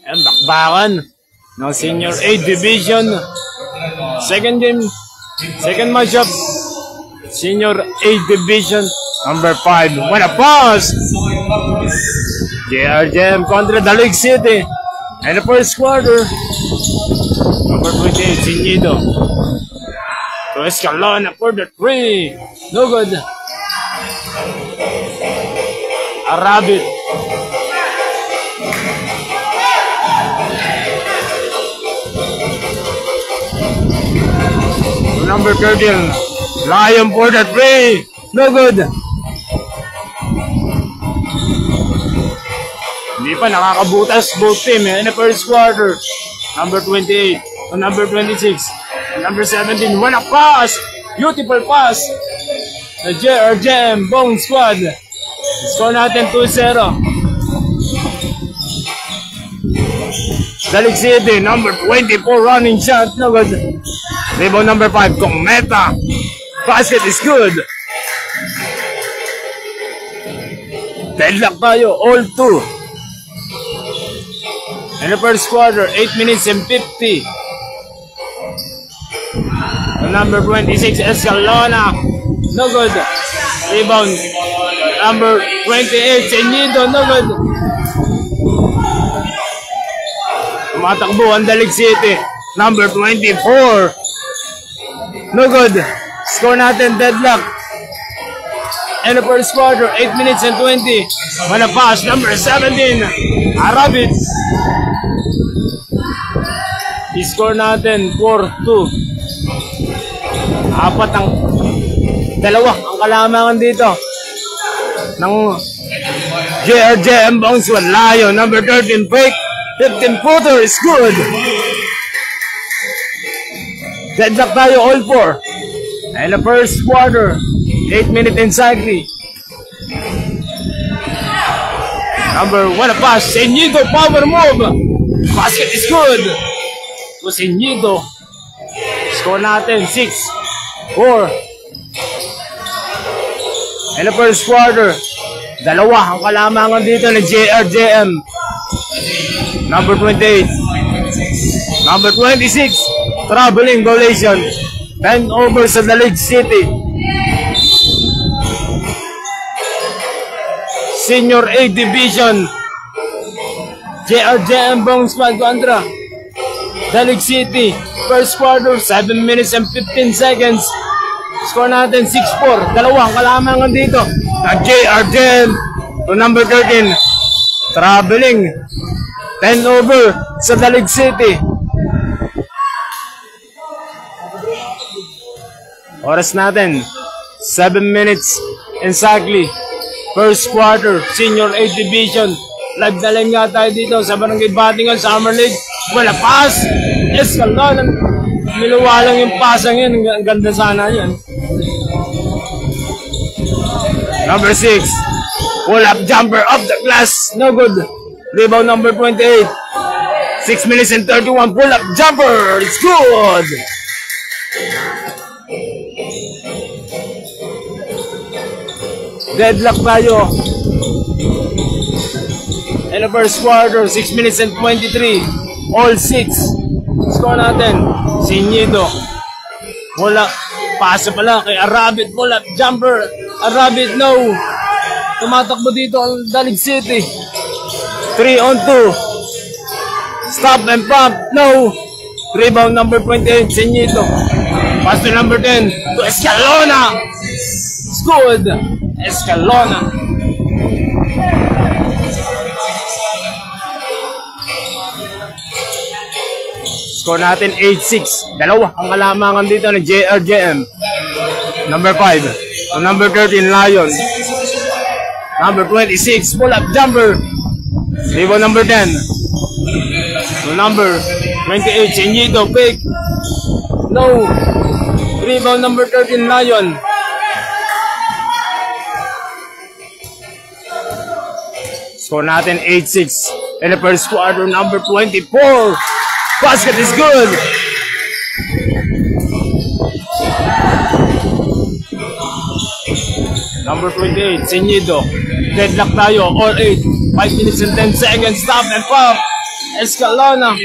And bakbakan ng Senior A Division. Second game, second matchup. Senior A Division, number 5. What a pass! JRJM contra Dalig City. And the first quarter, number 28, Sinido. To Escalona for the 3. No good. A rabbit. To number 13, Lion for the 3. No good. Hindi pa nakakabutas both team in the first quarter. Number 28 to number 26. Number 17, what a pass! Beautiful pass! The JRJM Bone Squad. Score natin 2-0. Dalig City, number 24, running shot. No good. Rebound number 5, Cometa. Basket is good. Deadlock tayo, all 2. In the first quarter, 8 minutes and 50. Number 26, Escalona. No good. Rebound. Number 28, Senido. No good. Tumatakbo ang Dalig City. Number 24. No good. Score natin, deadlock. In the first quarter, 8 minutes and 20. Mana pass, number 17. Arabit. I-score natin 4-2. Dalawa ang kalamangan dito ng JRJM Bounce One Lion. Number 13 fake, 15-footer is good. Deadlock tayo all 4. And the first quarter, 8 minutes exactly. Number 1 pass, Senido power move. Basket is good. To Senido. Score natin 6-4. In the first quarter, dalawa ang kalamangan dito ng JRJM. Number 28. Number 26, traveling violation. 10 over sa Dalig City. Senior A Division. JRJM Bounce Squad contra Dalig City. First quarter, 7 minutes and 15 seconds. Score natin 6-4. Dalawang kalamangan dito na JRJM to number 13. Traveling. 10 over sa Dalig City. Oras natin, 7 minutes exactly. First quarter, Senior A Division. Live na lang nga tayo dito sa Barangay Batingan Summer League. Wala pass! Escalona. Niluwalang yung pasang yun. Ang ganda sana yun. Number 6. Pull up jumper off the glass. No good. Rebound number 28. 6 minutes and 31. Pull up jumper. It's good. Deadlock tayo. In the first quarter, 6 minutes and 23. All 6. Score natin. Sinido. Wala. Pasa pala kay Arabit. Wala. Jumper. Arabit, no. Tumatakbo dito ang Dalig City. 3 on 2. Stop and pump. No. Rebound number 28. Sinido. Pass to number 10. To Escalona. It's good. Escalona. Score natin 8-6. Dalawa ang kalamangan dito ng JRJM. Number 5. Number 13, Lion. Number 26, pull up jumper. Rebound number 10. Number 28, Senido, fake. No. Rebound number 13, Lion. Score natin 8-6. In the first quarter, number 24. Basket is good. Number 28, Senido. Deadlock tayo, all 8. 5 minutes and 10 seconds. Stop and pump. Escalona.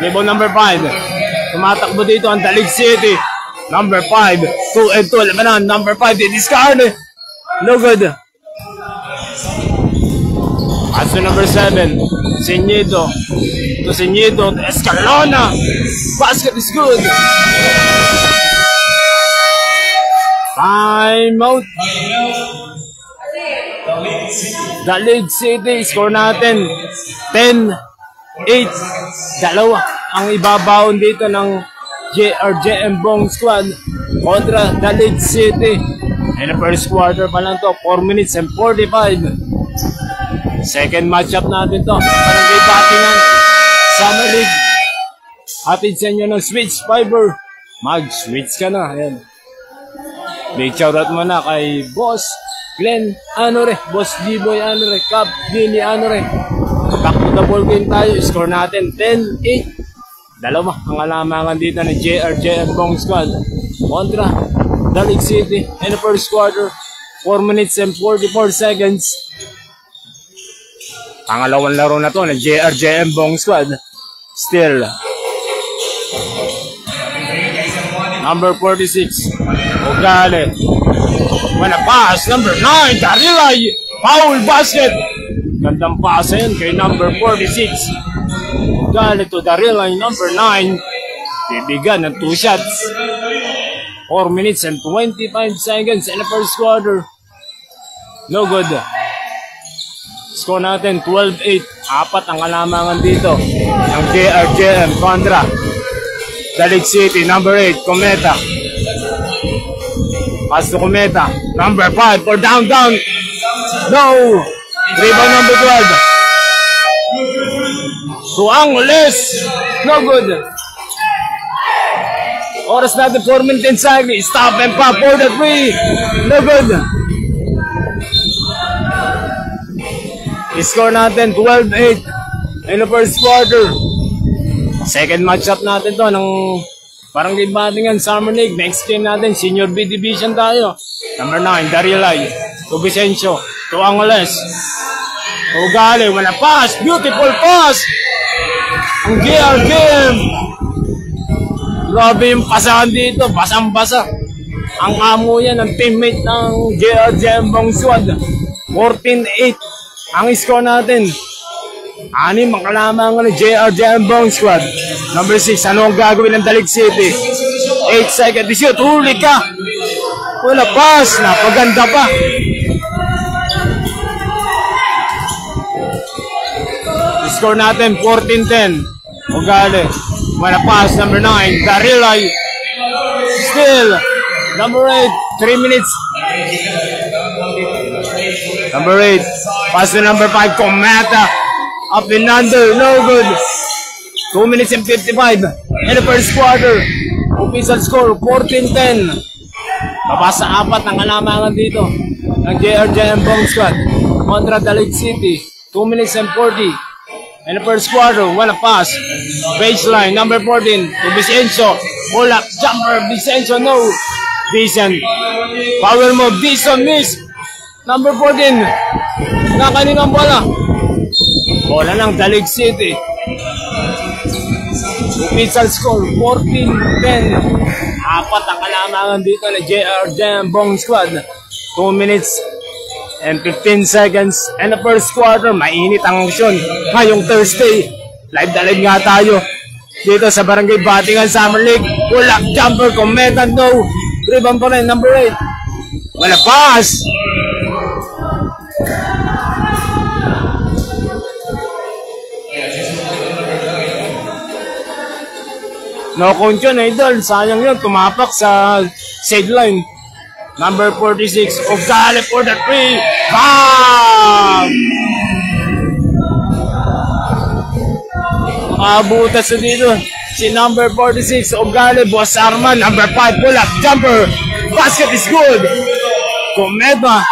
Rebound number 5. Tumatakbo dito ang Dalig City. Number 5. 2 and 2. Labanan. Number 5. Discard. No good. Pass to number 7. Senyedo. To Senyedo. Escalona. Basket is good. Time out. Dalig City. Score natin 10-8. Dalawa ang ibabaon dito ng JRJM Bong Squad kontra Dalig City. And the first quarter pa lang to, 4 minutes and 45. Second matchup natin to, Barangay Batingan Summer League. Hatid sa inyo ng Switch Fiber. Mag-switch ka na. Ayan. Big shoutout mo na kay Boss Glenn Anore, Boss G-Boy Anore, Cap Billy Anore. Back to the ball game tayo. Score natin 10-8. Dalawa ang alamangan dito ng JRJM Bong Squad kontra Dalig City. In the first quarter, 4 minutes and 44 seconds. Pangalawang laro na to ng JRJM Bong Squad. Still number 46 Ogale. When a pass, number 9 Darilay. Foul basket. Gandang pasa yun kay number 46 Ogale to Darilay, number 9. Bibigyan ng 2 shots. 4 minutes and 25 seconds in the first quarter. No good. Score natin 12-8. Apat ang alamangan dito ng JRJM kontra Dalig City. Number 8 Cometa. Pass to Cometa. Number 5 for down. No. Rebound number 12 to Angeles. No good. Oras natin 4 minutes and seconds. Stop and pop for the 3. No good. Score natin 12-8 in the first quarter. Second matchup natin to ng Barangay Batingan Summer League. Next game natin, Senior B Division tayo. Number 9, Darilay. To Vicencio. To Angeles. Ogale, wala pass. Beautiful pass. Ang GRGM. Grabe yung pasahan dito. Basang-basa. Ang amo yan, ang teammate ng JRJM Bong Squad. 14-8. Ang score natin. 6 ang kalamangan ng JRJM Bong Squad. Number 6, ano ang gagawin ng Dalig City? 8 seconds to shoot. Huli ka. Wala pass. Napaganda pa. Score natin 14-10. Ogale. Wala pass. Number 9, Darilay. Still. Number 8, 3 minutes. Number 8, pass to number 5, Cometa. Up and under, no good. 2 minutes and 55 in the first quarter. Official score, 14-10. Babasa 4 ang alamangan dito ng JRJM Bong Squad kontra Dalig City. 2 minutes and 40 in the first quarter. Wala pass. Baseline, number 14 to Vicencio. Pull up, jumper, Vicencio, no. Vision. Power move, Vision miss. Number 14. Nakaningang bola. Bola ng Dalig City. Official score, 14-10. 4 ang kalamangan dito na JRJM Bong Squad. 2 minutes and 15 seconds. And the first quarter, mainit ang aksyon. Ngayong Thursday, live dalig nga tayo. Dito sa Barangay Batingan Summer League. Pull-up jumper, Cometa, no. Rebound pa rin, number 8. Wala pass. No count yun, idol. Sayang yun. Tumapak sa sideline. Number 46. Ogale for the 3. Bam! Makabutas na dito. Si number 46. Ogale. Boss Arman. Number 5. Pull up. Jumper. Basket is good. Cometa.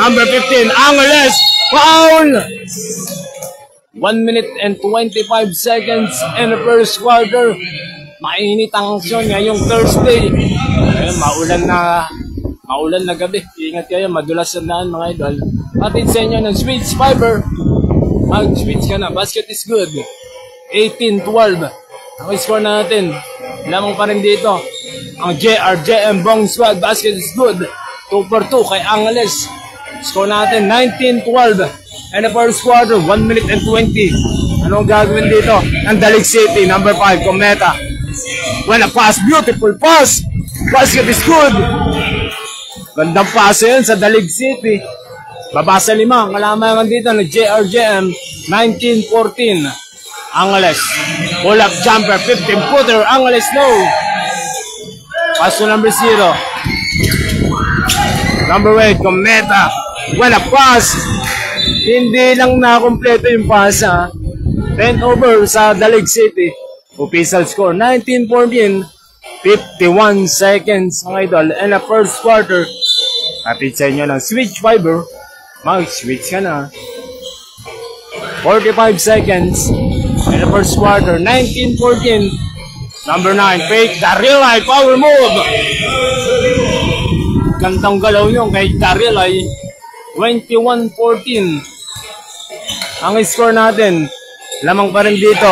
Number 15. Angeles. Foul! 1 minute and 25 seconds in the first quarter. Mainit ang aksyon ngayong Thursday. Ayun, maulan na gabi. Ingat kayo, madulas ang daan mga idol. Atid sa inyo ng Switch Fiber. Mag-switch ka na. Basket is good. 18-12. Ang score natin. Lamang pa rin dito. Ang JRJM Bong Squad. Basket is good. 2 for 2 kay Angeles. Score natin 19-12. And the first quarter, 1 minute and 20. Anong gagawin dito? Ang Dalig City, number 5, Cometa. Well, a pass. Beautiful pass. Basket is good. Gandang pass yun sa Dalig City. Babasa 5. Kalamangan dito ng JRJM, 19-14. Angeles. Pull up jumper, 15-footer. Angeles, no. Pass to number 0. Number 8, Cometa. Well, a pass. Hindi lang na-kompleto yung pass, ha. 10 over sa Dalig City. Official score, 19-14. 51 seconds, mga idol. And the first quarter. Kapit sa inyo ng switch fiber. Mag-switch ka na. 45 seconds. And the first quarter, 19-14. Number 9, fake Darilay, power move. Gandang galaw nyo kay Darilay. 21-14. Ang score natin, lamang pa rin dito.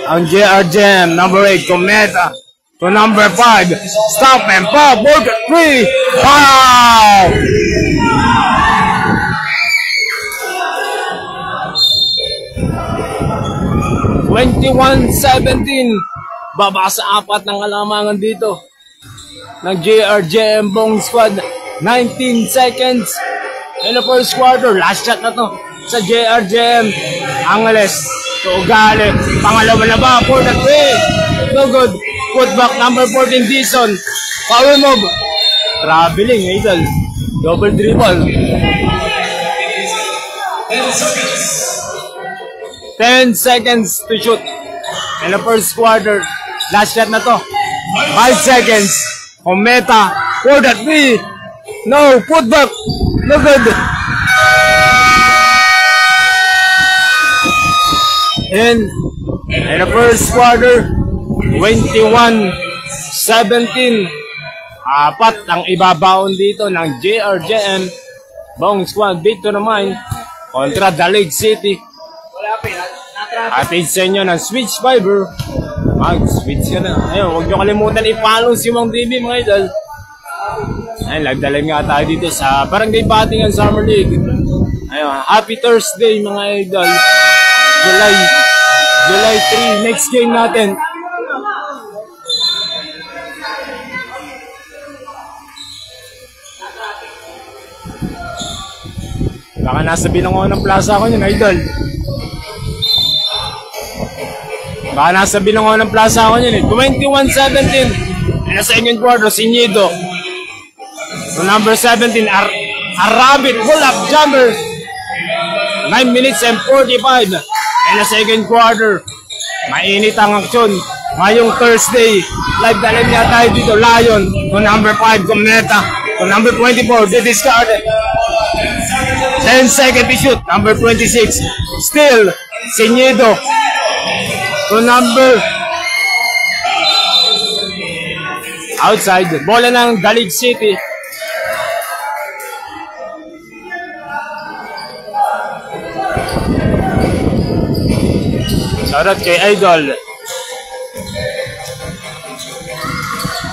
Ang JRJM, number 8, Cometa. To number 5, stop and pop, work at 3. Wow! (21-17). Baba sa 4 ng kalamangan dito ng JRJM Bong Squad. 19 seconds in the first quarter. Last shot na to sa JRJM. Angeles to Ugale. Pangalawa na ba for the 3. No good. Put back number 14, Dison. Power move. Traveling, idol. Double dribble. 10 seconds to shoot in the first quarter. Last shot na to. 5 seconds. Cometa for the 3. No, put back. No good. In the first quarter, 21-17. 4 ang ibabaon dito ng JRJM Bong Squad. Victor naman kontra Dalig City. Atid sa inyo ng switch fiber. Mag-switch ka na. Ayun, huwag nyo kalimutan i-follow si Mang DB, mga idol. Ayun, nagdalim nga tayo dito sa Barangay Batingan Summer League. Ayun, happy Thursday, mga idol. July 3, next game natin. Baka nasa Binangonan ng plaza ako yun, idol. Baka nasa Binangonan ng plaza ako yun, 21-17. In the second quarter, Sinyido. So number 17, Arabit, pull up jumper. 9 minutes and 45. In the second quarter, mainit ang aksyon. Ngayong Thursday, live dalim niya tayo dito, Lion. To number 5, Cometa. To number 24, they discarded. 10 seconds to shoot. Number 26, still, Sinyido. To number outside, bola ng Dalig City. Shoutout kay Idol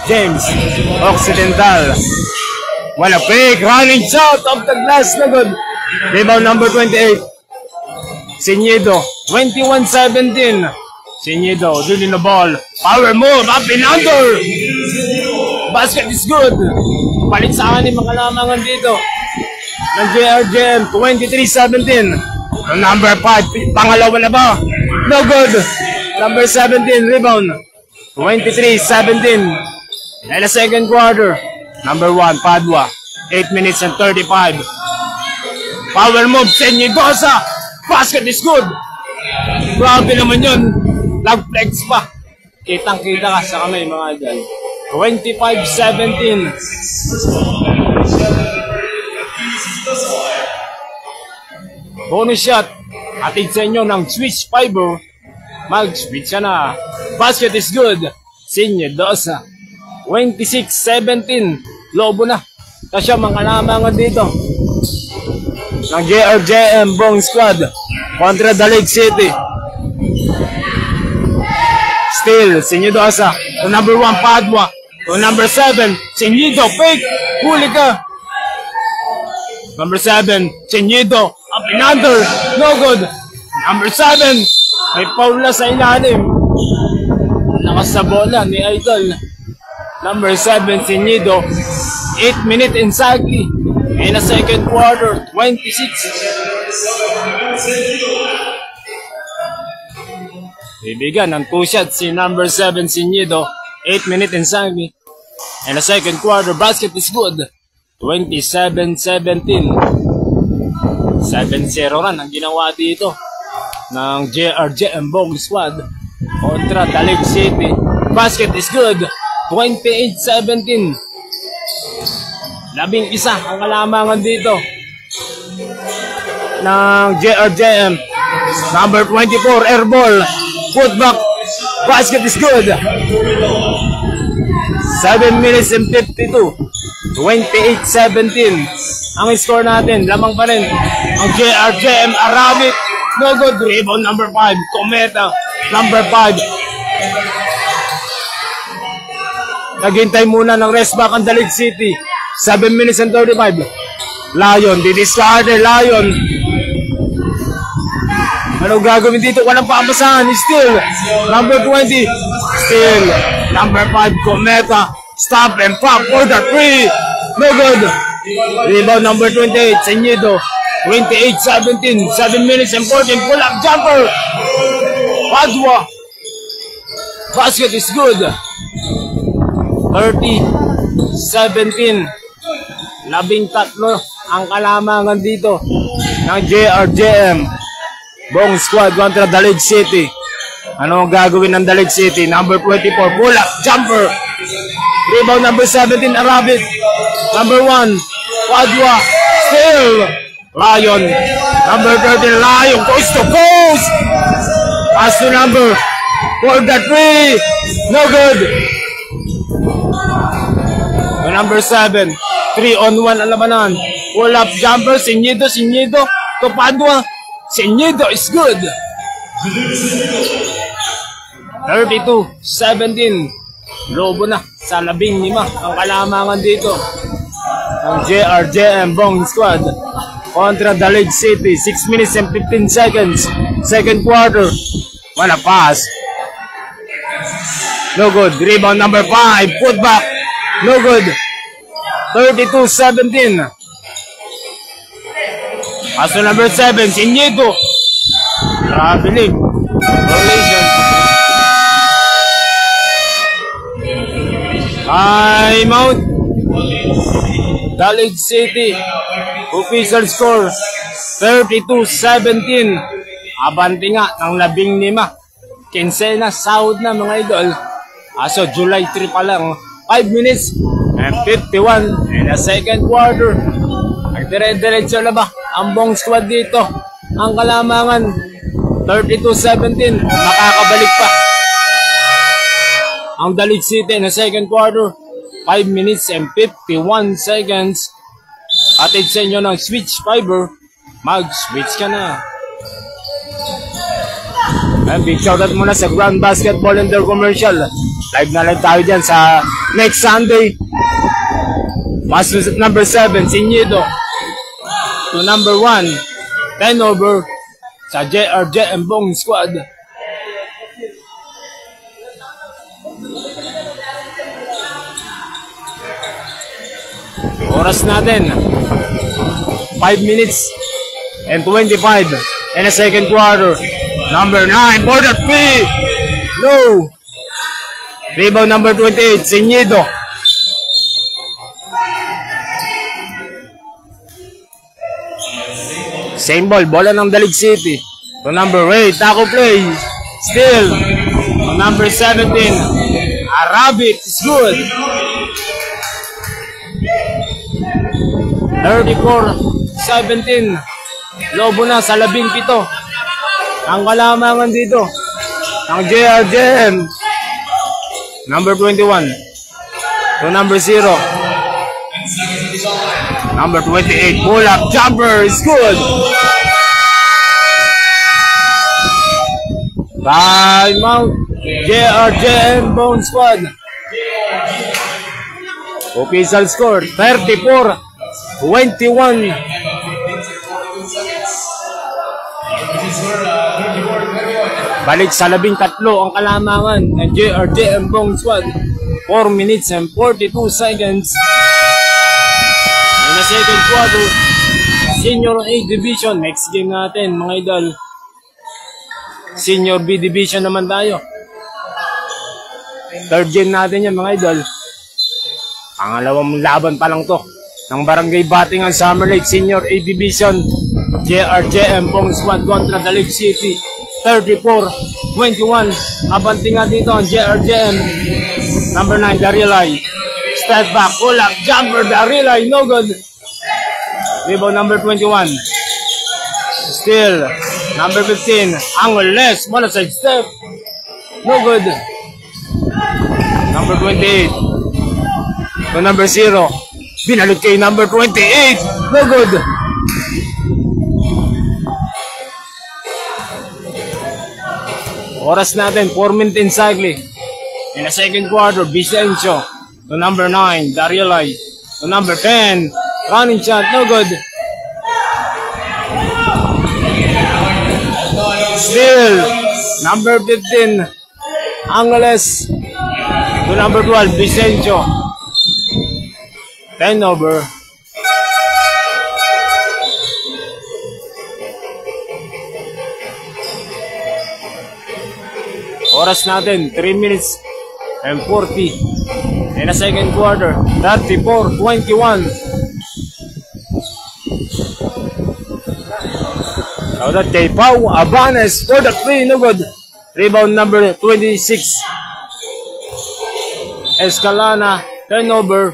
James Occidental. Wala fake running shot of the glass, na good. Rebound number 28, Sinyido. 21-17. Sinyido, doing the ball. Power move, up and under. Basket is good. Palit sa akin yung mga lamangan dito ng JRJM. 23-17. Number 5, pangalawa na ba? No good. Number 17, rebound. 23-17. And the second quarter, number 1, Padua. 8 minutes and 35. Power move, Senyidosa. Basket is good. Grabe naman yun. Lag-flex pa. Kitang-kita ka sa kamay, mga idol. 25-17. Bonus shot. Atid sa inyo ng switch fiber. Mag-switch ka na. Basket is good. Senyidosa. 26-17. Lobo na. Kasi mga lamangan dito ng JRJM Bong Squad. kontra Dalig City. Still, Senyido asa. To number 1, Padua. To number 7, Senyido, fake. Huli ka. Number 7, Senyido, up and under. No good. Number 7, may foul na sa ilalim. Lakas sa bola ni Idol. Number 7, Senyido. 8 minutes exactly. In a second quarter, 26. Bibigyan ng 2 shots si number 7, Senyido. 8 minutes exactly. In the second quarter, basket is good. 27-17. 7-0 run ang ginawa dito ng JRJM Bong Squad kontra Dalig City. Basket is good. 28-17. 11 ang kalamangan dito ng JRJM. Number 24, airball. Putback. Basket is good. 7 minutes and 52. 28-17. Ang score natin, lamang pa rin ang JRJM Arabic. No good. Rebound number 5. Cometa number 5. Naghintay muna ng rest back ang Dalig City. 7 minutes and 35. Lion, didiscard Lion. Ano gagawin dito? Walang pamasahan. Still, number 20. Still, number 5, Cometa. Stop and pop for the 3. No good. Rebound number 28, Senyido. 28-17. 7 minutes and 14. Pull-up jumper. Padua. Basket is good. 30-17. 13 ang kalamangan dito ng JRJM Bong Squad kontra Dalig City. Ano ang gagawin ng Dalig City? Number 24, pull-up jumper. Rebound number 17, Arabic. Number 1, Padua. Still, Lion. Number 13, Lion. Coast to coast. Pass to number for the 3. No good. To number 7, 3-on-1 ang labanan. Pull-up jumper. Senyido. To Padua. Senyido is good. 32-17. Lobo na sa 15 ang kalamangan dito ng JRJM Bong Squad kontra Dalig City. 6 minutes and 15 seconds. Second quarter. Wala pass. No good. Rebound number 5. Put back. No good. 32-17. Paso number 7. Senyido. Traveling. Rotation. Time out. Dalig City. Official score 32-17. Abante nga ng 15. Kinsena, sahod na mga idol. Aso July 3 pa lang. 5 minutes and 51 in the second quarter. Nagdire-diretso na ba ang Bong Squad dito? Ang kalamangan 32-17. Makakabalik pa ang Dalig City na second quarter. 5 minutes and 51 seconds. Atid sa inyo ng Switch Fiber. Mag-switch ka na. Big shoutout muna sa Grand Basketball and their commercial. Live na live tayo dyan sa next Sunday. Pass to number 7, Senyido. To number 1, 10 over sa JRJM Bong Squad. Oras natin 5 minutes and 25 in a second quarter. Number 9 for the 3. No. Rebound number 28, Senyido. Same ball, bola ng Dalig City. To number 8, tackle play. Still. To number 17, Arabic is good. 34-17. Lobo na sa 17. Ang kalamangan dito ang JRJM. Number 21 to number 0. Number 28, pull up jumper is good. Time out. JRJM Bone Squad. Official score 34-21. Balik sa 13 ang kalamangan ng JRJM Bone Squad. 4 minutes and 42 seconds. In the second quarter, Senior A Division. Next game natin mga idol. Senior B Division naman tayo. Third game natin yan mga idol. Pangalawang laban pa lang to ng Barangay Batingan Summer Lake Senior A Division. JRJM Bone Squad kontra Dalig City. 34-21. Abanti nga dito ang JRJM. Number 9, Darilay. Step back, pull up, jumper, Darilay, no good. Rebound number 21. Still, number 15, Angeles, mula side step. No good. Number 28. To number 0. Binalik kay number 28. No good. Oras natin, 4 minutes exactly. In the second quarter, Vicencio. To number 9, Darilay. To number 10, running shot, no good. Still, number 15, Angeles. To number 12, Vicencio. 10 over. Oras natin, 3 minutes and 40. In the second quarter, 34-21. Now that kay Pau Abanes for the 3, no good. Rebound number 26. Escalana, turnover.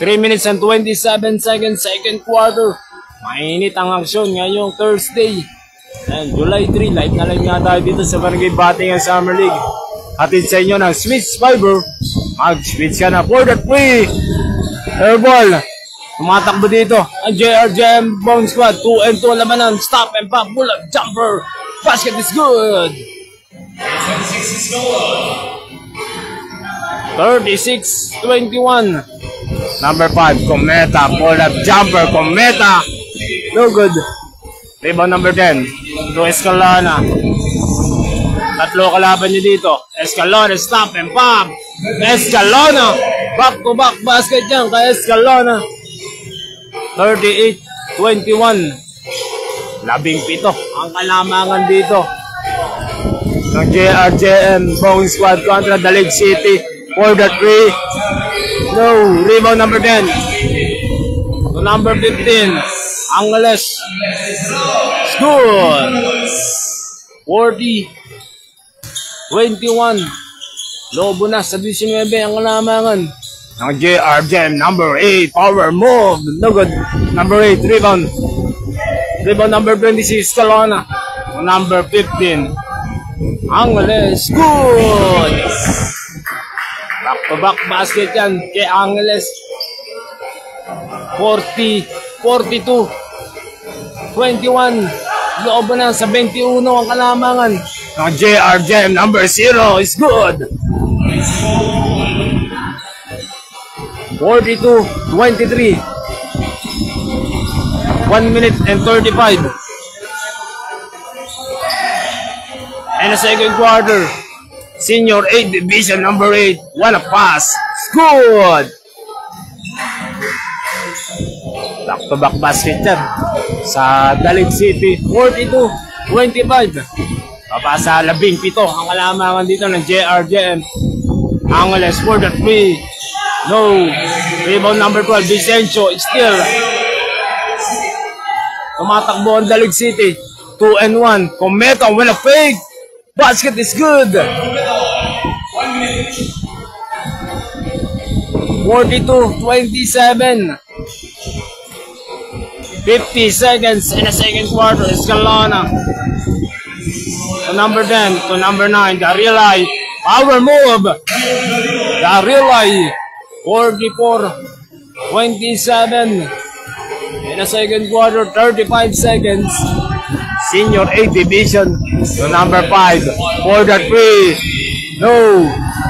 3 minutes and 27 seconds, second quarter. Mainit ang aksyon ngayong Thursday. And July 3, live na live nga tayo dito sa Barangay Batingan Summer League. Hatid sa inyo ng Switch Fiber. Mag-switch ka na for the 3. Airball. Tumatakbo dito ang JRJM Bone Squad. 2 and 2 labanan. Stop and pop. Pull up. Jumper. Basket is good. 36-21. Number 5. Cometa. Pull up. Jumper. Cometa. No good. Rebound number 10. To Escalana. Tatlo kalaban nyo dito. Escalona. Stop and pop. Escalona. Back to back basket yan kay Escalona. 38-21. 17 ang kalamangan dito ng JRJM Bone Squad kontra Dalig City for the 3. No. Rebound number 10 to number 15 Angeles. Score 40-21. Lobo na sa 19 ang kalamangan ng JRJM. Number 8, power move. No good. Number 8, rebound. Rebound number 26, Escalona. Number 15, Angeles. Good. Back-to-back basket yan kay Angeles. 40-42-21. Loob na sa 21 ang kalamangan ng JRJM. Number 0 is good. 42-23. 1 minute and 35. And the second quarter, Senior A Division number 8. What a pass. Good. Back-to-back basket yan sa Dalig City. 42-25. Papasa 17 ang kalamangan dito ng JRJM. Angeles for the 3. No. Rebound number 12, Vicencio. Still. Tumatakbo ang Dalig City. 2 and 1. Cometa with a fake. Basket is good. 42-27. 50 seconds in the second quarter. Escalona. To number 10. To number 9. Darilay. Power move. Darilay. 44-27. In the second quarter, 35 seconds. Senior A Division to number 5 for the 3. No.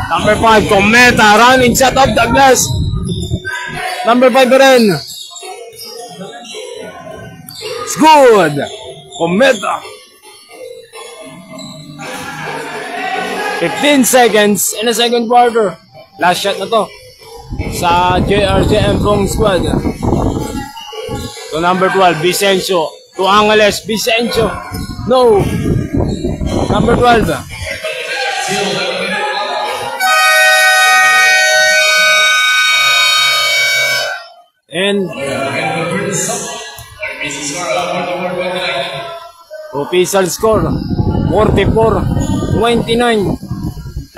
Number 5, Cometa, running shot of Douglas. Number 5 rin. It's good. Cometa. 15 seconds in the second quarter. Last shot na to sa JRJM Bong squad. To number 12, Vicencio. To Angeles, Vicencio. No. Number 12. And official score 44-29.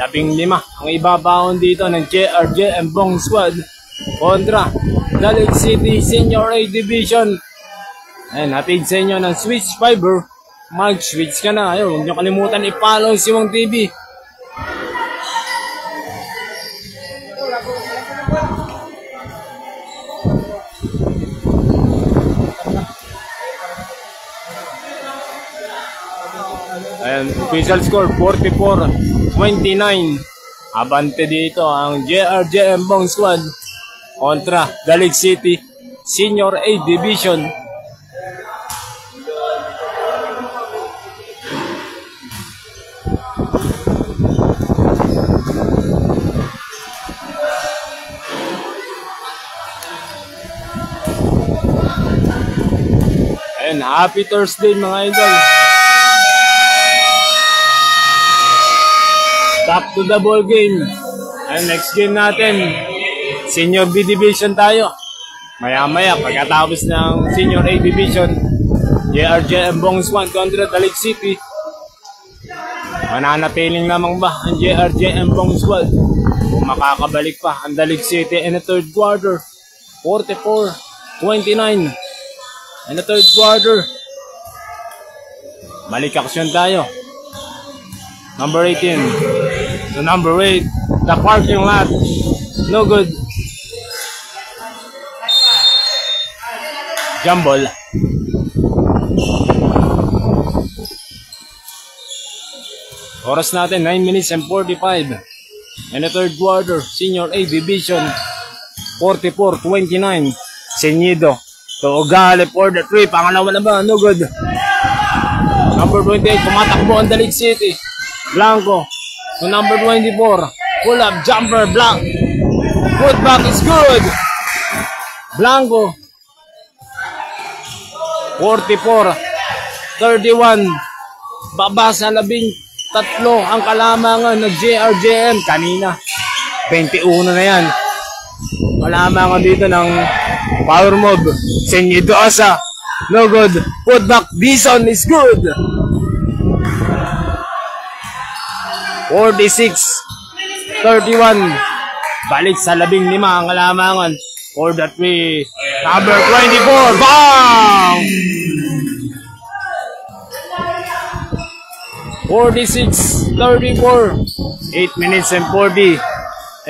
15 ang ibabaon dito ng JRJM Bong squad kontra Dalig City Senior A Division. Ayan, hatid sa inyo ng Switch Fiber. Mag-switch ka na. Ayun, huwag nyo kalimutan i-follow si Wong TV. Ayan, official score 44-29. Abante dito ang JRJM Bong squad kontra Dalig City Senior A Division. Ayan, happy Thursday mga idol. Back to the ball game. And next game natin, Senior B Division tayo. Maya-maya, pagkatapos ng Senior A Division, JRJM Bong squad kontra Dalig City. Mananatiling lamang ba ang JRJM Bong squad? Kung makakabalik pa ang Dalig City in the third quarter, 44-29. In the third quarter, balik aksyon tayo. Number 18 to number 8, the parking lot, no good. Jumble. Oras natin 9 minutes and 45. In the third quarter, Senior A Division 44-29. Senyido to Ogale for the 3. Pangalawa na ba? No good. Number 28, tumatakbo ang Dalig City. Blanco to number 24. Pull up jumper, Blanc. Putback is good. Blanco 44-31. Baba sa 13 ang kalamangan ng JRJM. Kanina 21 na yan. Kalamangan dito ng power mob. Senyido Asa, no good. Putback Bison is good. 46-31. Balik sa 15 ang kalamangan for the 3. Number 24. Bang! 46-34. 8 minutes and 40.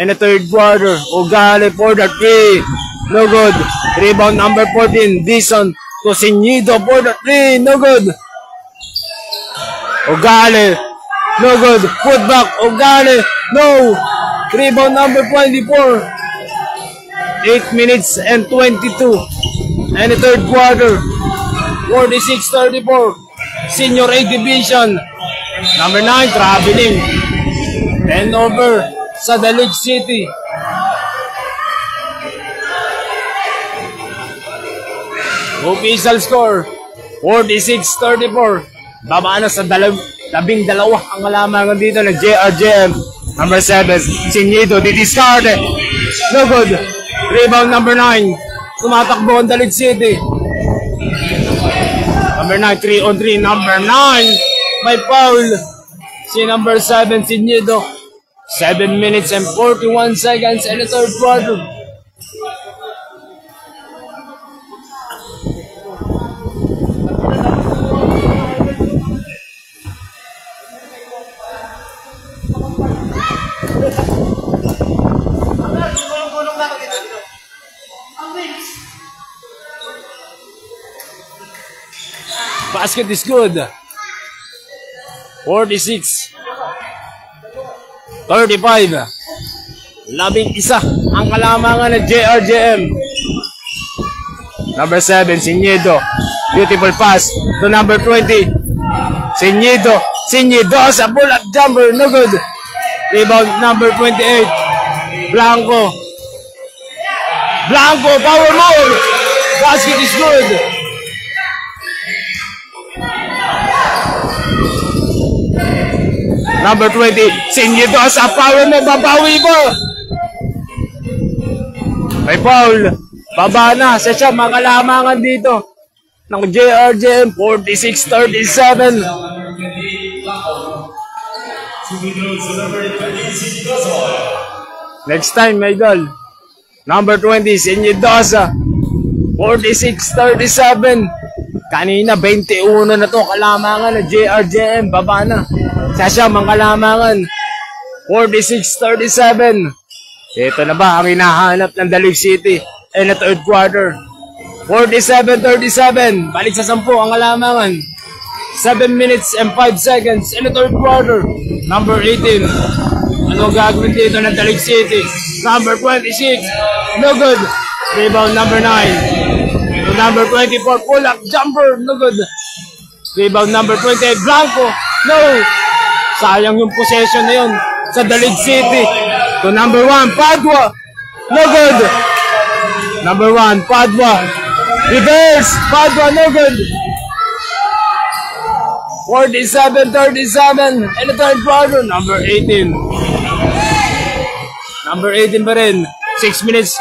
In the third quarter, Ogale for the 3. No good. Rebound number 14. Dison to Senyido for the 3. No good. Ogale. No good. Put back. Ogale. No. Rebound number 24. 8 minutes and 22. And the third quarter. 46-34. Senior A Division. Number 9, traveling. 10 over sa Dalig City. Official score. 46-34. Baba na sa 12 ang kalamangan dito ng JRJM. Number 7, Senyido, didiscard. No good. Rebound number 9. Tumatakbo ang Dalig City. Number 9, 3-on-3. Number 9, may foul. Si number 7, Senyido. 7 minutes and 41 seconds in the third quarter. Basket is good. 46. 35. 11 ang kalamangan ng JRJM. Number 7, Sinyedo. Beautiful pass to number 20. Sinyedo sa pull-up jumper. No good. Rebound number 28. Blanco, power move. Basket is good. Number 20. Sinyedo sa power move. Babawi mo. May foul. Baba na sa siya, makalamangan dito ng JRJM. 46-37. Next time, my goal. Number 20, Sinyedosa. 46-37. Kanina, 21 na to kalamangan ng JRJM. Baba na sa siya, makalamangan. 46-37. Ito na ba ang hinahanap ng Dalig City in the third quarter? 47-37. Balik sa 10 ang kalamangan. 7 minutes and 5 seconds in the third quarter. Number 18. Ano gagawin dito ng Dalig City? Number 26. No good. Rebound number 9. To number 24. Pull-up jumper. No good. Rebound number 28. Blanco. No. Sayang yung possession na yun sa Dalig City. To number 1. Padua. No good. Number 1. Padua. Reverse. Padua. No good. 47-37 in the third quarter. Number 18. Number 18 pa rin. 6 minutes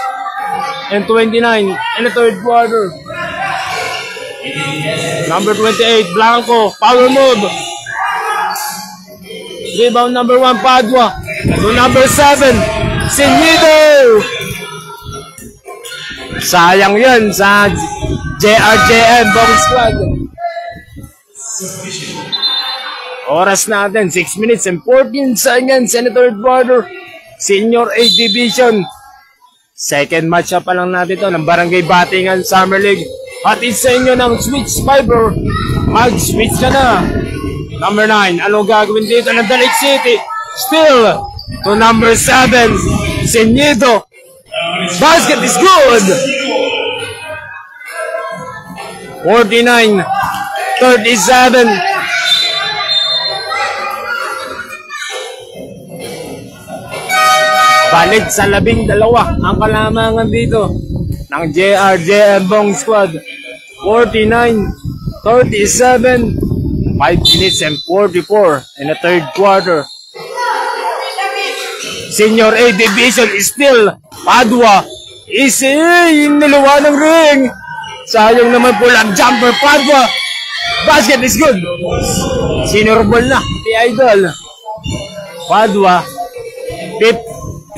and 29 in the third quarter. Number 28, Blanco. Power move. Rebound number 1, Padua. To number 7, Sinyedo. Sayang yun sa JRJM Bong Squad. Oras natin, 6 minutes and 14 seconds in the third quarter. Senior A Division. Second match-up pa lang natin ito ng Barangay Batingan Summer League. Hatid sa inyo ng Switch Fiber. Mag-switch ka na. Number 9, anong gagawin dito ng Dalig City? Still to number 7, Sinyedo. Basket is good. 49-37. Balik sa 12 ang kalamangan dito ng JRJM Bong Squad. 49-37. 5 minutes and 44 in the third quarter. Senior A Division is still Padua. Easy, niluwa ng ring. Sayang naman po lang jumper Padua. Basket is good. Senior ball na, T-Idol. Padua.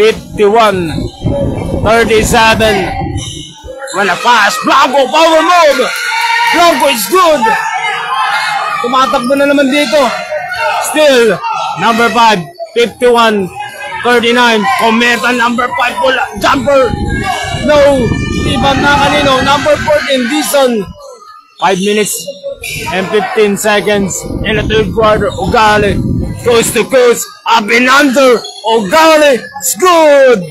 51-37. Wala pass. Blanco, power move. Blanco is good. Tumatakbo na naman dito. Still, number 5, 51-39. Kometa, number 5, pula, jumper. No, iba na kanino. Number 14, Dison. 5 minutes and 15 seconds in the third quarter. Ugali, coast to coast, up and under. Ugali, it's good.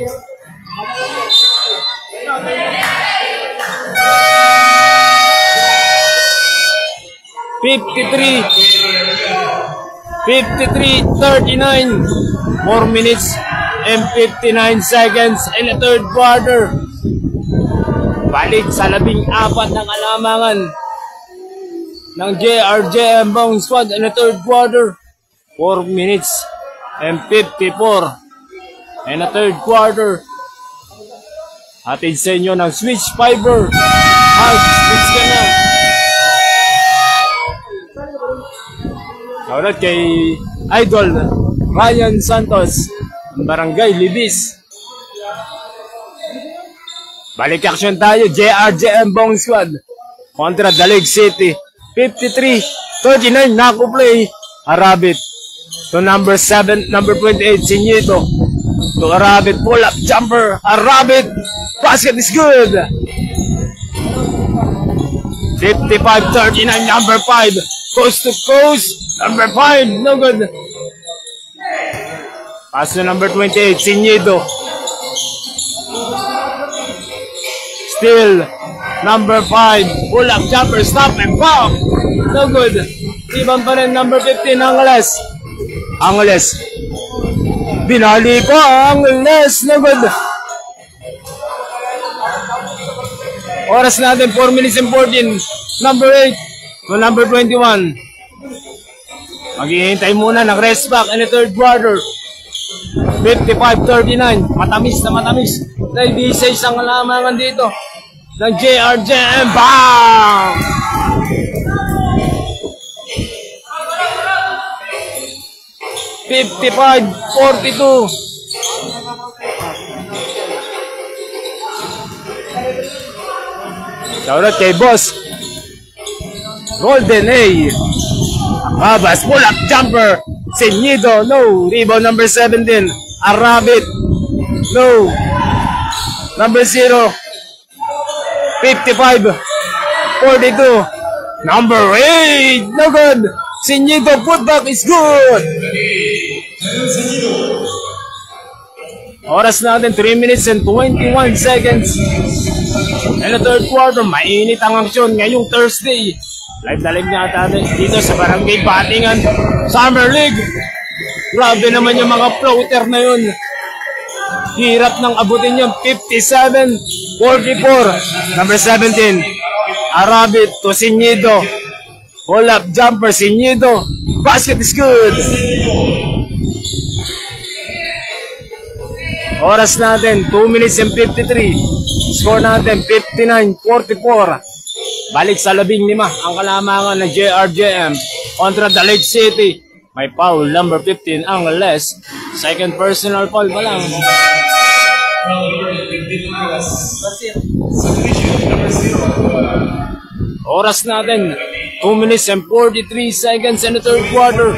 $53-39. 4 minutes and 59 seconds in the third quarter. Balik sa 14 ng alamangan ng JRJM Bong Squad in the third quarter. 4 minutes and 54 in the third quarter. Hatid sa inyo ng Switch Fiber. Switch ka na. Shoutout kay Idol Ryan Santos, Barangay Libis. Balik action tayo, JRJM Bong Squad kontra Dalig City. 53-39, Naku play. Arabit to number 7, number 28, Sinyedo. To Arabit, pull up jumper. Arabit, basket is good. 55-39, number 5. Coast to coast. Number 5, no good. Pass to number 28, Sinyido. Still, number 5, pull-up jumper, stop and pop. No good. Iban pa rin, number 15, Angeles. Angeles. Binali pa, Angeles. No good. Oras natin, 4 minutes and 14. Number 8 to number 21. Maghihintay muna ng rest back in the third quarter. 55-39. Matamis na matamis. Dahil di sa isang lamangan dito ng JRJM. Bang! $55-42. Shoutout kay Boss Golden A. Babas, pull-up jumper. Sinyido, no. Rebound number 17. Arabit, no. Number 0. 55-42. Number 8, no good. Sinyido, putback is good. Oras natin, 3 minutes and 21 seconds. In the third quarter, mainit ang aksyon ngayong Thursday. Live na live nga natin dito sa Barangay Batingan Summer League. Grabe naman yung mga floater na yun. Hirap nang abutin yung 57-44. Number 17, Arabit to Sinyido. Pull-up jumper, Sinyido. Basket is good. Oras natin, 2 minutes and 53. Score natin, 59-44. Balik sa 15 ang kalamangan ng JRJM kontra Dalit City. May foul, number 15, Angeles. Second personal foul pa lang. Oras natin, 2 minutes and 43 seconds in the third quarter.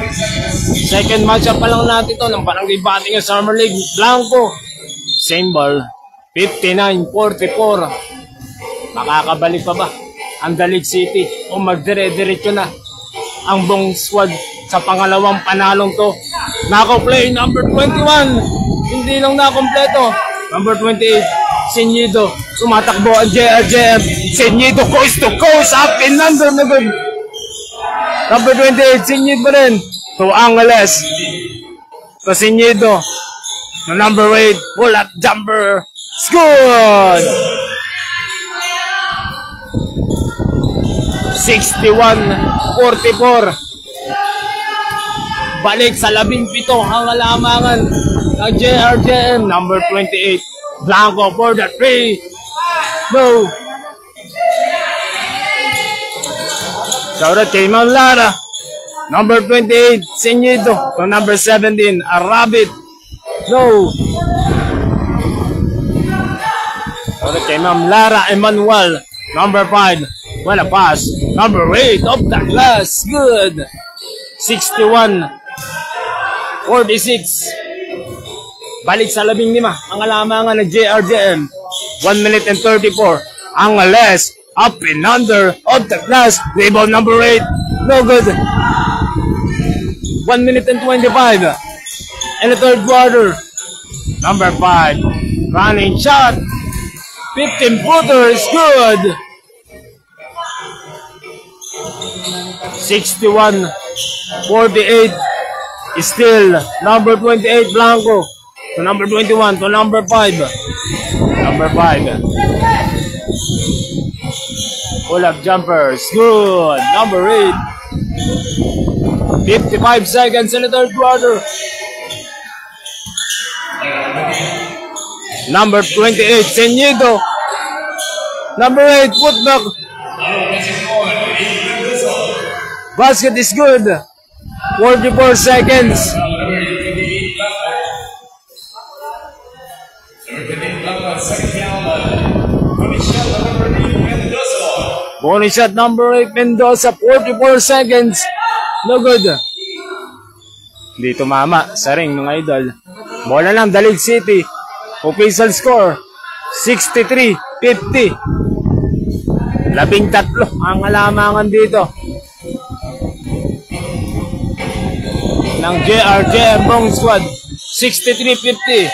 Second matchup pa lang natin ito ng Barangay Batingan Summer League. Blanco, same ball, 59-44. Makakabalik pa ba ang Dalit City o magdire-diretso na ang buong squad sa pangalawang panalong to? Nako-play number 21, hindi lang nakompleto. Number 28, Sinyido. Tumatakbo ang JRJM. Sinyido coast to coast, up and under na good. Number 28, Sinyido rin to Angeles. To Sinyido. To number 8, pull-up jumper. It's good! 61-44. Balik sa 17 ang alamangan ng JRJM. Number 28, Blanco for the 3. No. Shoutout kay Ma'am Lara. Number 28, Sinyido. To number 17, Arabit. No. Shoutout kay Ma'am Lara Emmanuel. Number 5, well, a pass. Number 8, off the glass. Good. 61-46. Balik sa 15 ang alamangan ng JRJM. 1 minute and 34. Angeles, up and under, off the glass. Rebound number 8. No good. 1 minute and 25. In the third quarter. Number 5, running shot. 15-footer is good. 61-48. Still number 28 Blanco to number 21 to number 5. Number 5. Pull-up jumpers. Good. Number 8. 55 seconds in the third quarter. Number 28, Sinyido. Number 8, putback. Basket is good. 44 seconds. Bonus shot number 8, Mendoza. 44 seconds. No good. Hindi tumama sa ring mga idol. Bola lang, Dalit City. Official score, 63-50. 13 ang alamangan dito ng JRJM Bong Squad. 63-50.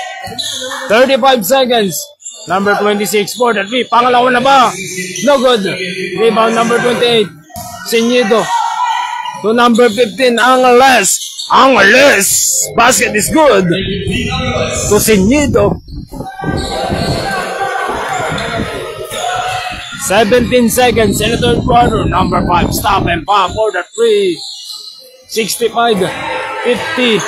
35 seconds. Number 26 for the 3. Pangalawa na ba? No good. Rebound number 28. Senyido. To number 15. Angeles. Basket is good. To Senyido. 17 seconds in the third quarter. Number 5. Stop and pop for the 3. 65-50.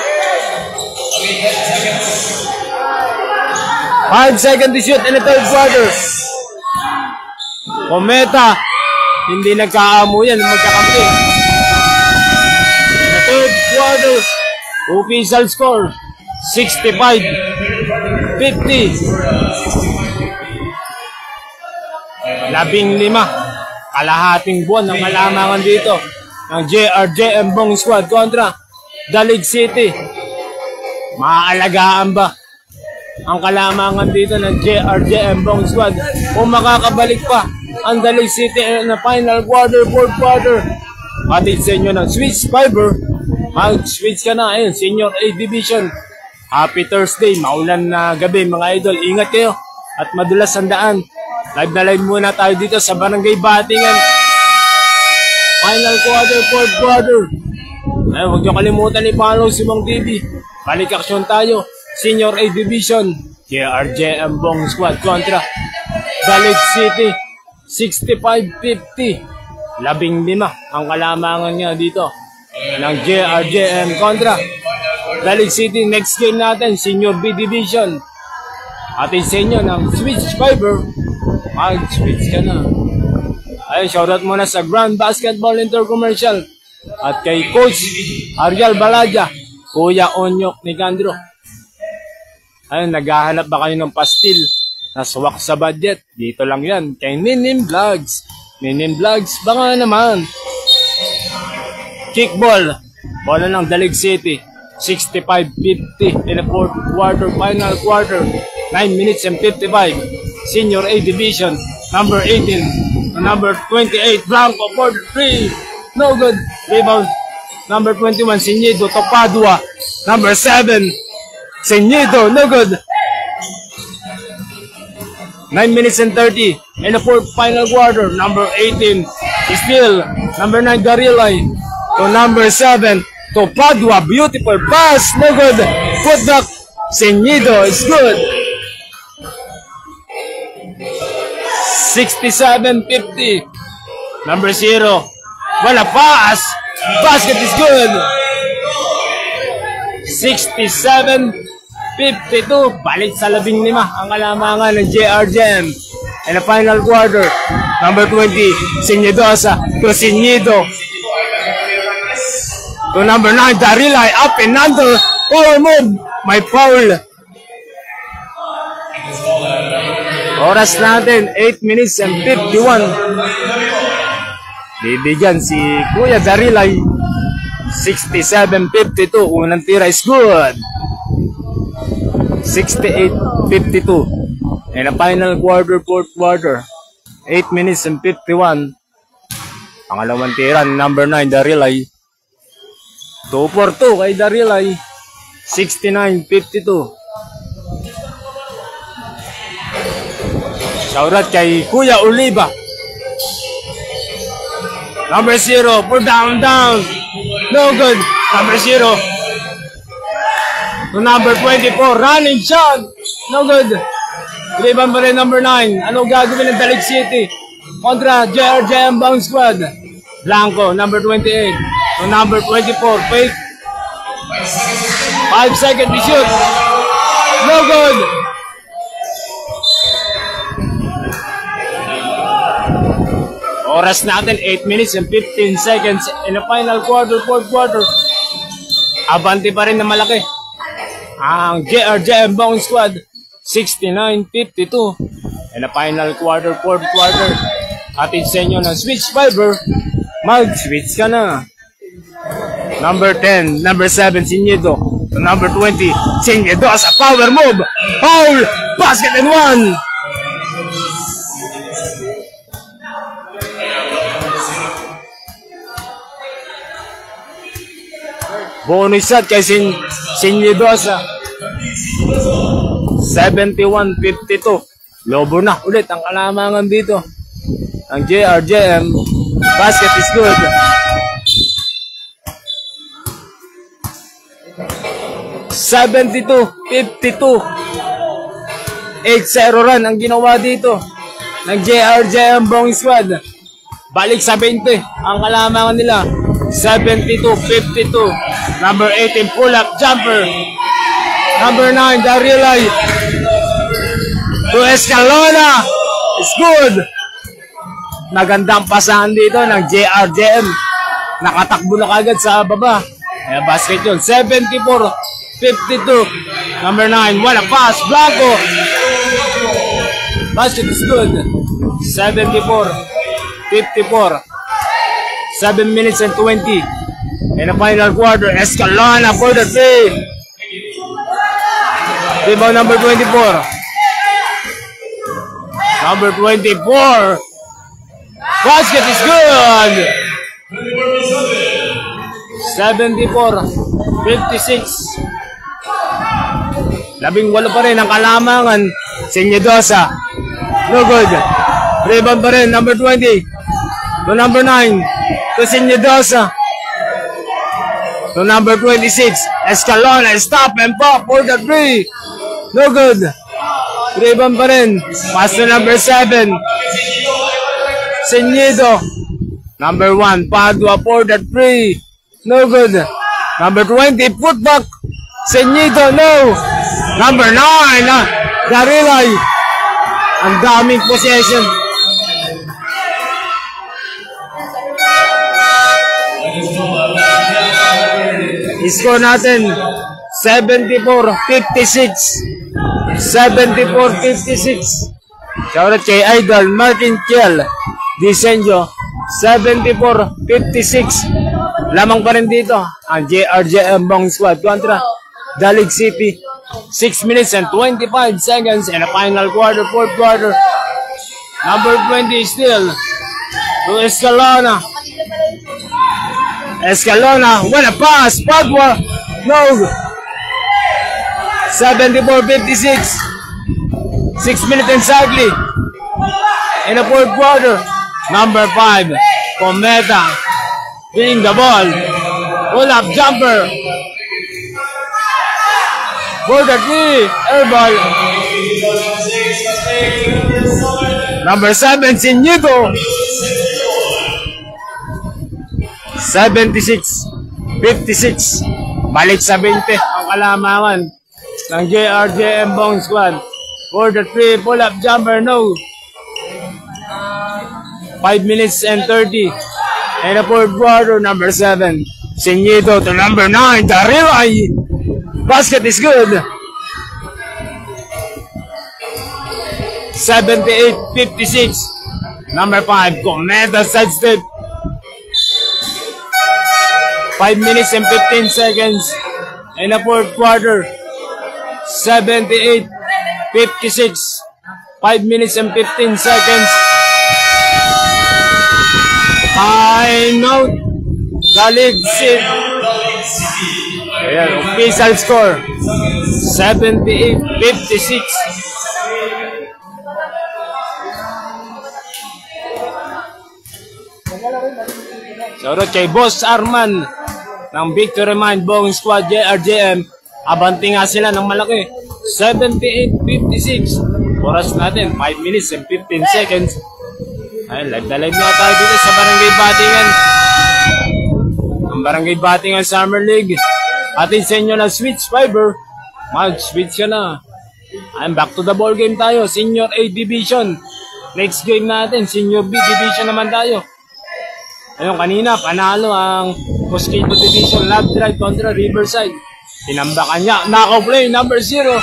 5 seconds to shoot in the third quarter. Kometa, hindi nagkaamo yan, magkakampi. In the third quarter, official score, 65-50. 15. Kalahating buwan ng kalamangan dito ng JRJM Bong Squad kontra Dalig City. Maaalagaan ba ang kalamangan dito ng JRJM Bong Squad kung makakabalik pa ang Dalig City na final quarter, fourth quarter? Patid sa inyo ng Switch Fiber. Mag-switch ka na. Ayun, Senior A Division. Happy Thursday. Maulan na gabi mga idol. Ingat kayo at madulas ang daan. Live na live muna tayo dito sa Barangay Batingan. Final quarter, fourth quarter. Ay, huwag niyo kalimutan i-follow si Mang TV. Balik aksyon tayo. Senior A Division. JRJM Bong Squad kontra Dalig City. 65-50. 15 ang kalamangan niya dito ng JRJM kontra Dalig City. Next game natin, Senior B Division. Atin sa inyo ng Switch Fiber. Mag-switch ka na. Ayun, shoutout muna sa Grand Basketball Intercommercial at kay Coach Ariel Baladia, Kuya Onyok ni Candro. Ayun, naghahanap ba kayo ng pastil na swak sa budget? Dito lang yan, kay Ninim Vlogs. Ninim Vlogs, baka naman. Kickball, bola ng Dalig City. 65-50 in the fourth quarter, final quarter. 9 minutes and 55. Senior A Division, number 18, number 28, Blanco for 3. No good. Rebound, number 21, Senyido to Padua. Number 7, Senyido, no good. 9 minutes and 30 in the fourth final quarter. Number 18, still, number 9, Garilay to number 7, to Padua. Beautiful pass, no good. Put back, Senyido is good. 67-50. Number 0. Wala pass. Basket is good. 67-52. Balik sa 15 ang kalamangan ng JRJM. In the final quarter. Number 20. Senyidosa to Senyido. To number 9. Darilay up and under. Power move. May foul. Oras natin, 8 minutes and 51. Bibigyan si Kuya Darilay. 67-52. Unang tira is good. 68-52. And the final quarter, fourth quarter. 8 minutes and 51. Pangalawang tira, number 9, Darilay. 2 for 2 kay Darilay. 69-52. Shoutout kay Kuya Oliva. Number 0 for down. No good. Number 0 to number 24. Running shot. No good. Rebound pa rin number 9. Ano gagawin ng Dalig City kontra JRJM Bong Squad? Blanco, number 28 to number 24. Fake. 5 seconds to shoot. No good. Oras natin, 8 minutes and 15 seconds in the final quarter, fourth quarter. Abante pa rin na malaki ang JRJM Bong Squad. 69-52 in the final quarter, fourth quarter. Atid sa inyo ng Switch Fiber. Mag-switch ka na. Number 10, number 7, Senyido. Number 20, Senyido as a power move. Foul! Basket and 1! Bonus shot kay Sinyidosa. 71-52. Lobo na ulit ang kalamangan dito. Ang JRJM. Basket is good. 72-52. 8-0 run ang ginawa dito ng JRJM Bong Squad. Balik sa 20 ang kalamangan nila. 72-52. Number 18 pull-up jumper. Number 9 Darilay to Escalona. It's good. Magandang pasahan dito ng JRJM. Nakatakbo na kagad sa baba. Basket yun. 74-52. Number 9 wala pass. Blanco. Basket is good. 74-54. 7 minutes and 20 in the final quarter. Escalona for the 3. Rebound number 24. Number 24. Basket is good. 74-56. 18 pa rin ang kalamangan. Sinyidosa. No good. Rebound pa rin. Number 20. To number 9. To Sinyidosa. To number 26. Escalona. Stop and pop for the 3. No good. Rebound pa rin. Pass to number 7. Sinyido. Number 1. Padua for the 3. No good. Number 20. Putback. Sinyido. No. Number 9. Darilay. Ang daming possession. Score natin 74-56. 74-56. Shoutout kay Idol Martin Kiel Disenyo. 74-56. Lamang pa rin dito ang JRJM Bong Squad kontra Dalig City. 6 minutes and 25 seconds in the final quarter, fourth quarter. Number 20 still to Escalona. Escalona, what a pass! Padua, no! 74-56. 6 minutes exactly in the fourth quarter. Number 5, Cometa, winning the ball. Pull-up jumper. For the 3, air ball. Number 7, Sinyido. 76-56. Balik sa 20 ang kalamangan ng JRJM Bong Squad. For the 3, pull-up jumper, no. 5 minutes and 30. And the fourth quarter, number 7, Sinyido to number 9, Darilay. Basket is good. 78-56. Number 5, Cometa sidestep. 5 minutes and 15 seconds in the fourth quarter. 78-56. 5 minutes and 15 seconds. Time out. Dalig City. Ayan, official score. 78-56. Shoutout kay Boss Arman ng Victory Mind Bong Squad JRJM. Abanti nga sila ng malaki. 78-56. Oras natin 5 minutes and 15 seconds. Ay, live na live na tayo dito sa Barangay Batingan. Ang Barangay Batingan Summer League. Atin sa inyo na Switch Fiber. Mag-switch ka na. I'm back to the ball game tayo. Senior A Division. Next game natin, Senior B Division naman tayo. Ayun, kanina, panalo ang Mosquito Division Lab Drive kontra Riverside. Tinambakan niya. Knockout play, number 0.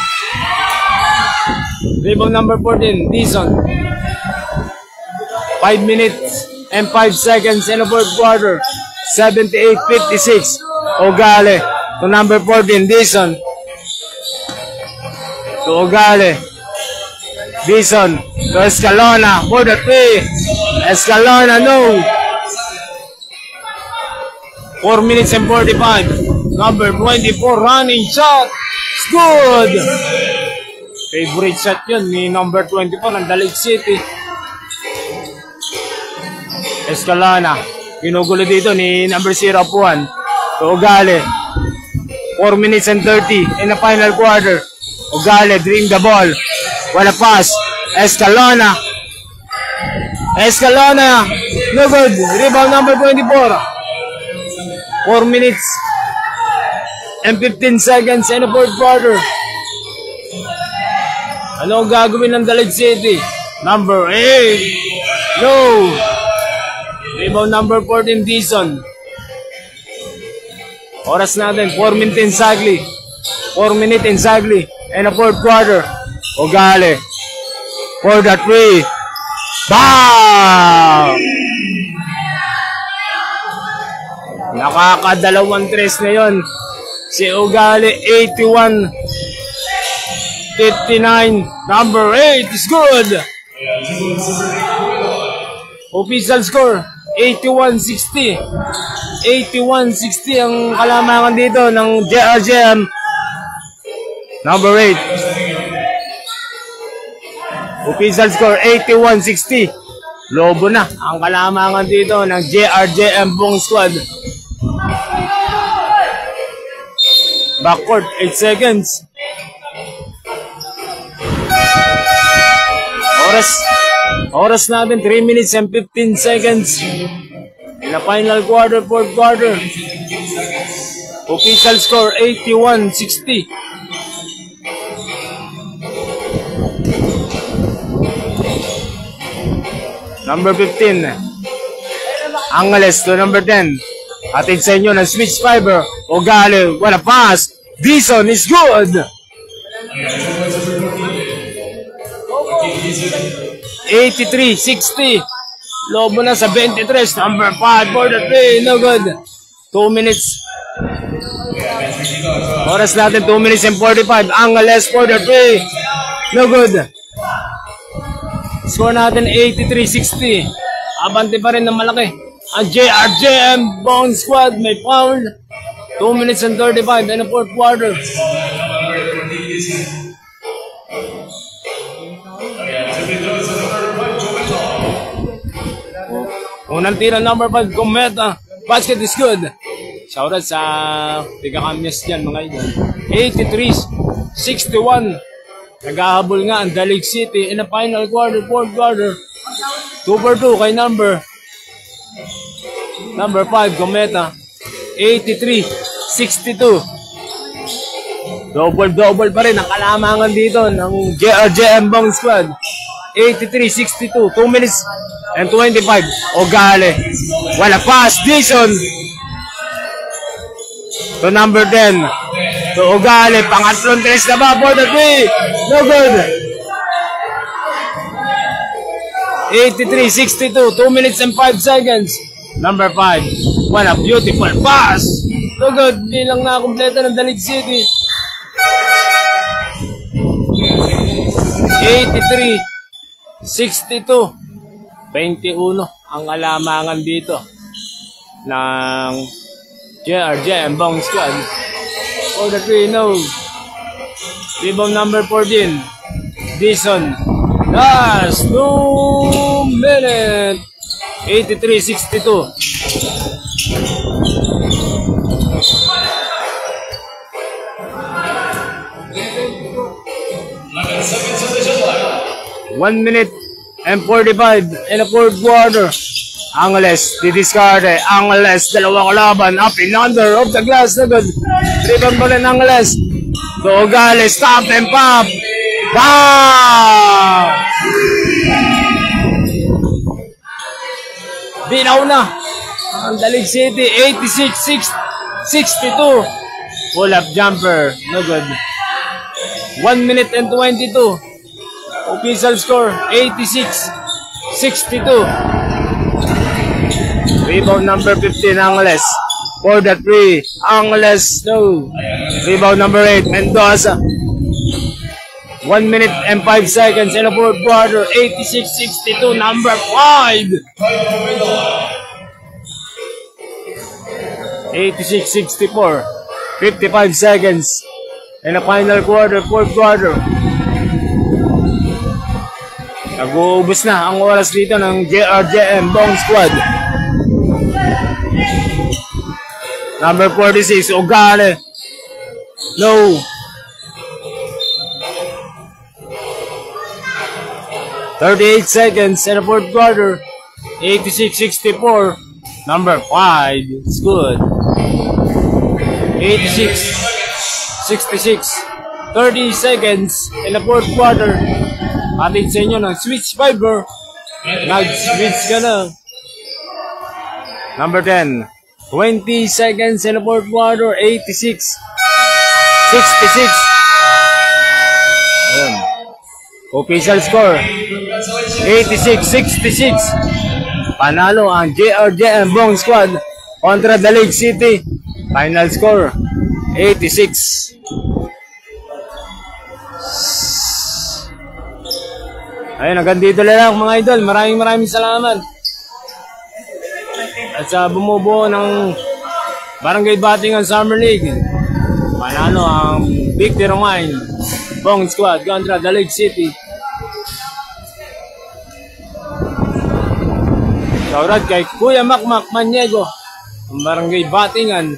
Rebound number 14, Dizon. 5 minutes and 5 seconds in the fourth quarter. 78-56. Ogale to number 14, Dizon. To Ogale. Dizon to Escalona for the 3. Escalona, no. 4 minutes and 45. Number 24, running shot. It's good. Favorite shot yun ni number 24 ng Dalig City. Escalona. Ginugulo dito ni number 0 Puan. Ugale. 4 minutes and 30 in the final quarter. Ugale, dream the ball. Wala pass. Escalona. Escalona. No good. Rebound number 24. 4 minutes and 15 seconds in the fourth quarter. Ano ang gagawin ng Dalig City? Number 8. No. Rebound number 14, Dizon. Oras natin, 4 minutes exactly. 4 minutes exactly in the fourth quarter. Ugale. For the 3. Bam! Nakakadalawang tres na yun. Si Ugale, 81-59. Number 8 is good. Official score, 81-60. 81-60 ang kalamangan dito ng JRJM. Number 8. Official score, 81-60. Lobo na ang kalamangan dito ng JRJM Bong Squad. Backcourt, 8 seconds. Oras natin, 3 minutes and 15 seconds. In the final quarter, fourth quarter. Official score, 81-60. Number 15. Angeles to number 10. Atid sa inyo ng Switch Fiber. Ugale, wala pass. Dizon is good. 83-60. Lobo na sa 23. Number 5 for the 3. No good. 2 minutes. Oras natin 2 minutes and 45. Angeles for the 3. No good. Score natin 83-60. Abante pa rin ng malaki. Ang JRJM Bong Squad may foul. 2 minutes and 35 in the fourth quarter. Unang tira number 5, Cometa. Basket is good. Shoutout sa tiga-kamyas dyan mga idol. 83-61. Naghahabol nga ang Dalig City in the final quarter, fourth quarter. 2 for 2 kay number 5, Cometa. 83-62. Double pa rin ang kalamangan dito ng JRJM Bong Squad. 83-62. 2 minutes and 25. Ugale. Wala pass. Dizon. To number 10. To Ugale. Pangatlong tres na ba for the 3. No good. 83-62. 2 minutes and 5 seconds. Number 5. What a beautiful pass. No good. Di lang nakakompleta ng Dalig City. 83-62. 21 ang alamangan dito ng JRJM Bong Squad. For the 3, no. Rebound number 14. Dizon. Last 2 minutes. 83-62. One minute and 45 in the fourth quarter. Angeles, didiscarte. Angeles, dalawang laban. Up and under of the glass. Na good. Rebound pa rin Angeles. To Ugale, stop and pop. Bam! Binaw na ang Dalig City. 86-62. Pull up jumper. No good. 1 minute and 22. Official score, 86-62. Rebound number 15, Angeles. For the 3, Angeles, no. Rebound number 8, Mendoza. 1 minute and 5 seconds in the fourth quarter, 86-62, number 5. 86-64. 55 seconds. In the final quarter, fourth quarter. Nag-uubos na ang oras dito ng JRJM Bong Squad. Number 46, Ogale. No. 38 seconds in the fourth quarter. 86-64. Number 5 is good. 86-66. 30 seconds in the fourth quarter. Atin sa inyo ng switch fiber. Nag-switch ka na. Number 10. 20 seconds in the fourth quarter. 86-66. Ayan. Official score. 86-66. Panalo ang JRJM Bong Squad kontra Dalig City. Final score. 86. Ayun, hanggang dito lang mga idol. Maraming salamat. At sa bumubuo ng Barangay Batingan Summer League, panalo ang Big Tiramain Bong Squad kontra Dalig City. Shoutout kay Kuya Makmak Maniego, ang Barangay Batingan